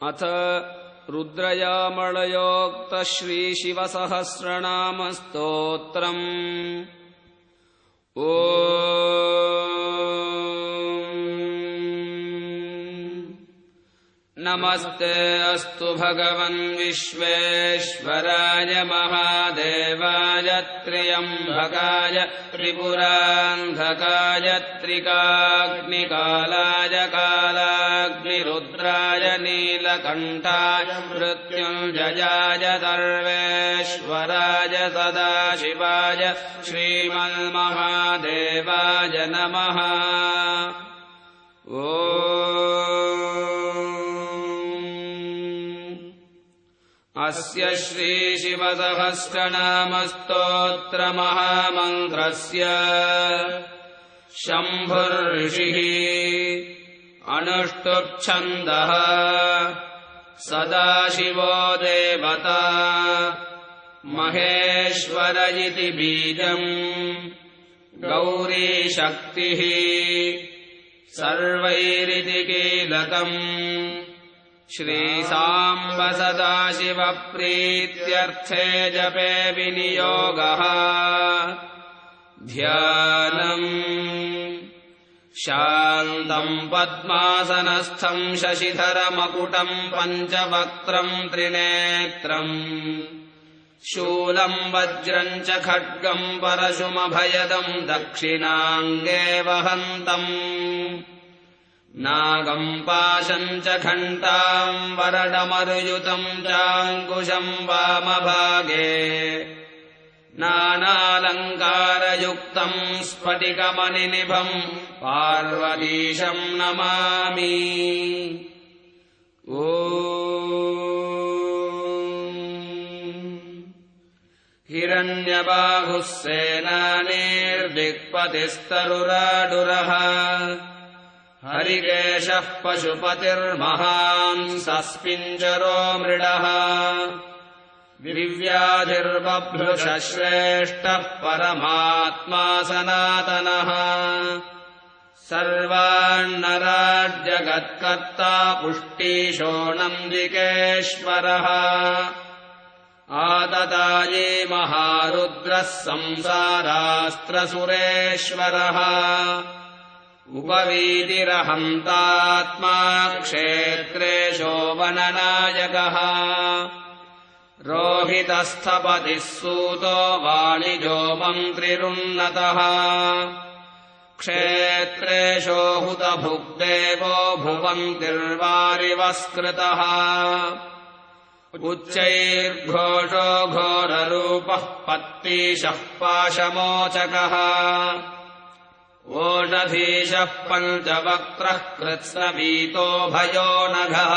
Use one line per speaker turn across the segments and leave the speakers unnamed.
अथ रुद्रयामळयोक्त श्रीशिवसहस्रनामस्तोत्रम्। नमस्ते अस्तु भगवन् विश्वेश्वराय महादेवाय त्र्यम्बकाय त्रिपुरान्धकाय त्रिकाग्निकालाय कालाग्निरुद्राय नीलकण्ठाय मृत्युञ्जयाय सर्वेश्वराय सदाशिवाय श्रीमन्महादेवाय नमः। अस्य श्रीशिवसहस्रनामस्तोत्रमहामन्त्रस्य शम्भुर्ऋषिः अनुष्टुप्छन्दः सदाशिवो देवता महेश्वर इति बीजम् गौरीशक्तिः सर्वैरिति कीलकम् श्रीसाम्ब सदाशिवप्रीत्यर्थे जपे विनियोगः। ध्यानम् शान्तम् पद्मासनस्थम् शशिधरमकुटम् पञ्चवक्त्रम् त्रिनेत्रम् शूलम् वज्रम् च खड्गम् परशुमभयदम् दक्षिणाङ्गे वहन्तम् नागम् पाशम् च घण्टाम् वरडमरुयुतम् चाङ्कुशम् वामभागे नानालङ्कारयुक्तम् स्फटिकमणिनिभम् पार्वतीशम् नमामि। हिरण्यबाहुः सेनानीर्दिक्पतिस्तरुराडुरः हरिकेशः पशुपतिर्महान् सस्पिञ्जरो मृडः दिव्याधिर्बभ्रुषः श्रेष्ठः परमात्मा सनातनः सर्वान्नराज्जगत्कर्ता पुष्टिशोऽनन्दिकेश्वरः आतताये महारुद्रः संसारास्त्रसुरेश्वरः उपवीतिरहन्तात्मा क्षेत्रेशो वननायकः रोहितस्थपतिः सूतो वाणिजो मन्त्रिरुन्नतः क्षेत्रेशो हुतभुग्देवो भुवन्तिर्वारिवस्कृतः उच्चैर्घोषो घोररूपः पत्तीशः पाशमोचकः ओषधीशः पञ्चवक्त्रः कृत्स्नवीतो भयो नघः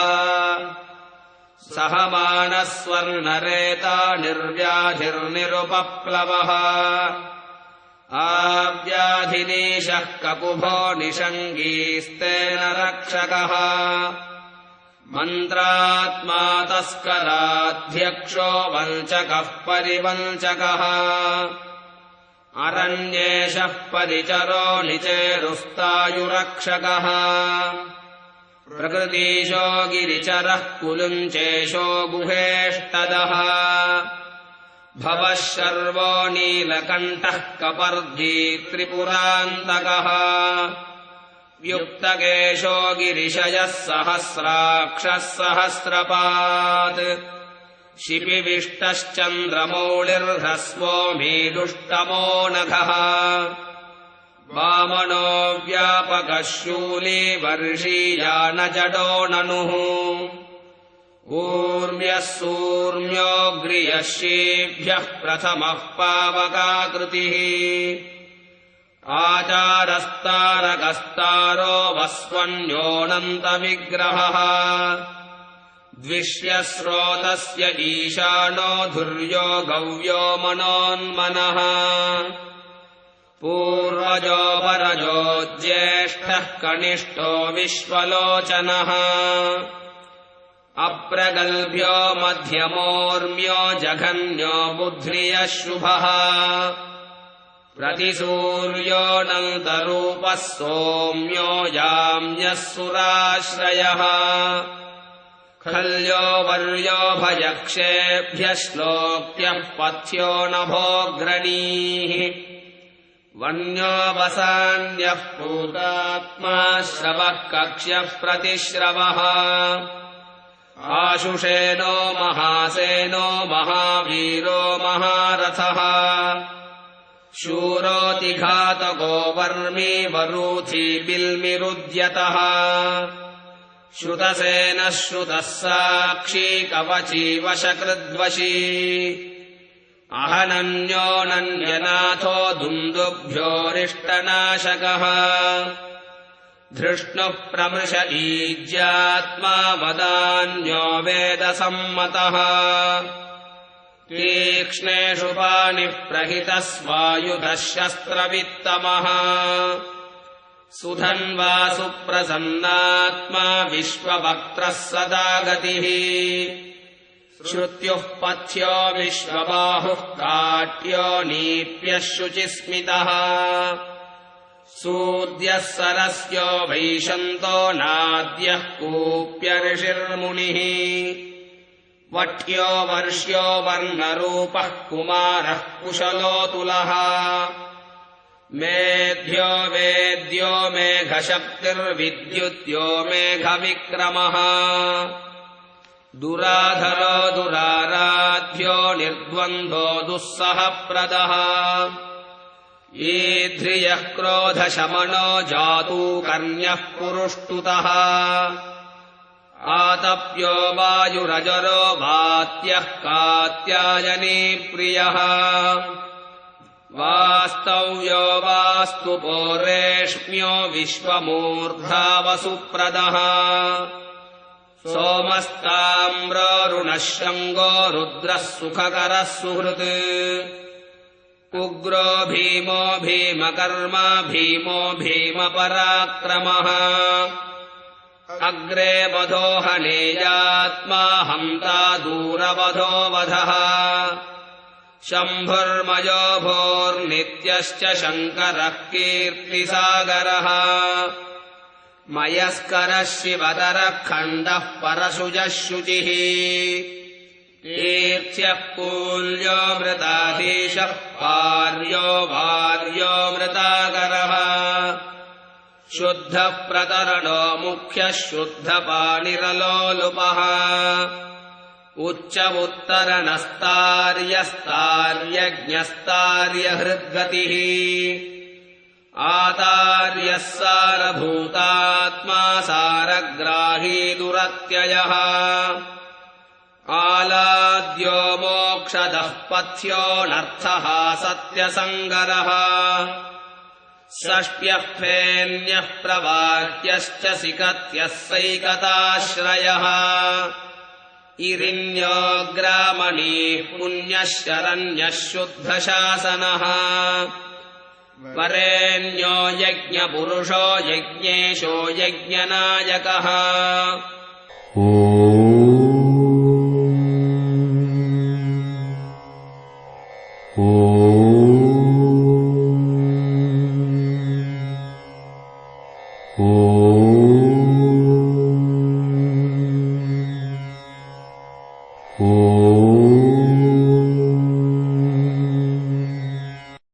सहमानः स्वर्णरेता निर्व्याधिर्निरुपप्लवः आव्याधिनीशः ककुभो निषङ्गीस्तेन रक्षकः मन्त्रात्मा तस्कराध्यक्षो वञ्चकः परिवञ्चकः अरण्येशः परिचरो निचेरुस्तायुरक्षकः प्रकृतीशो गिरिचरः कुलुञ्चेशो गुहेष्टदः भवः शर्वो नीलकण्ठः कपर्दी त्रिपुरान्तकः युक्तकेशो गिरिशयः सहस्राक्षः सहस्रपात् शिपिविष्टश्चन्द्रमौळिर्ह्रस्वो मीदुष्टमो नघः वामनो व्यापकः शूली वर्षीयानजडो ननुः ऊर्म्यः सूर्म्योऽग्र्यः शीभ्यः प्रथमः पावकाकृतिः आचारस्तारकस्तारो वस्वन्योऽनन्तविग्रहः द्विष्यस्रोतस्य ईशानो धुर्यो गव्यो मनोन्मनः पूर्वजो परजो ज्येष्ठः कनिष्ठो विश्वलोचनः अप्रगल्भ्यो मध्यमोर्म्यो जघन्यो बुद्ध्रियः शुभः प्रतिसूर्योऽनन्तरूपः सौम्यो याम्यः सुराश्रयः खल्यो वर्यो भयक्षेभ्यः श्लोक्यः पथ्यो नभोऽग्रणीः वन्यो वसान्यः पूतात्मा श्रवः कक्ष्यः प्रतिश्रवः आशुषेनो महासेनो महावीरो महारथः शूरोऽतिघातको वर्मी वरूथी बिल्मिरुद्यतः श्रुतसेनः श्रुतः साक्षी कवची वशकृद्वशी अहनन्योऽनन्यनाथो दुन्दुभ्योरिष्टनाशकः धृष्णुः प्रमृश ईज्यात्मा वदान्यो वेदसम्मतः तीक्ष्णेषु पाणिः प्रहितः स्वायुधः शस्त्रवित्तमः सुधन्वा सुप्रसन्नात्मा विश्ववक्त्रः सदा गतिः श्रुत्युः पथ्यो विश्वबाहुः काट्यो नीप्यः शुचिस्मितः सूद्यः सरस्यो वैशन्तो नाद्यः कूप्य ऋषिर्मुनिः वट्यो वर्ष्यो वर्णरूपः कुमारः कुशलोऽतुलः मेध्यो वेद्यो मेघशक्तिर्विद्युत्यो मेघविक्रमः दुराधरो दुराराध्यो निर्द्वन्द्वो दुःसहप्रदः ईध्रियः क्रोधशमनो जातूकर्ण्यः पुरुष्टुतः आतप्यो वायुरजरो वात्यः कात्यायनी प्रियः वास्तव्यो वास्तुपो रेष्म्यो विश्वमूर्धा वसुप्रदः सोमस्ताम्रोरुणः शङ्गो रुद्रः सुखकरः सुहृत् उग्रो भीमो भीमकर्मा भीमो भीमपराक्रमः अग्रे वधो हनेयात्मा हन्ता दूरवधो वधः शम्भुर्मयो भोर्नित्यश्च शङ्करः कीर्तिसागरः मयस्करः शिवतरः खण्डः परशुजः शुचिः तीर्थ्यः कूल्यो मृताधीशः पार्यो भार्यो मृताकरः शुद्धः प्रतरणो मुख्यः शुद्धपाणिरलोलुपः उच्च उत्तरणस्तार्यस्तार्यज्ञस्तार्यहृद्गतिः आतार्यः सारभूतात्मा सारग्राही दुरत्ययः आलाद्यो मोक्षदः पथ्योऽनर्थः सत्यसङ्गरः षष्ट्यः फेन्यः प्रवाक्यश्च सिकत्यः सैकताश्रयः इरिण्योऽग्रामणीः पुण्यः शरण्यः शुद्धशासनः वरेण्यो यज्ञपुरुषो यज्ञेशो यज्ञनायकः।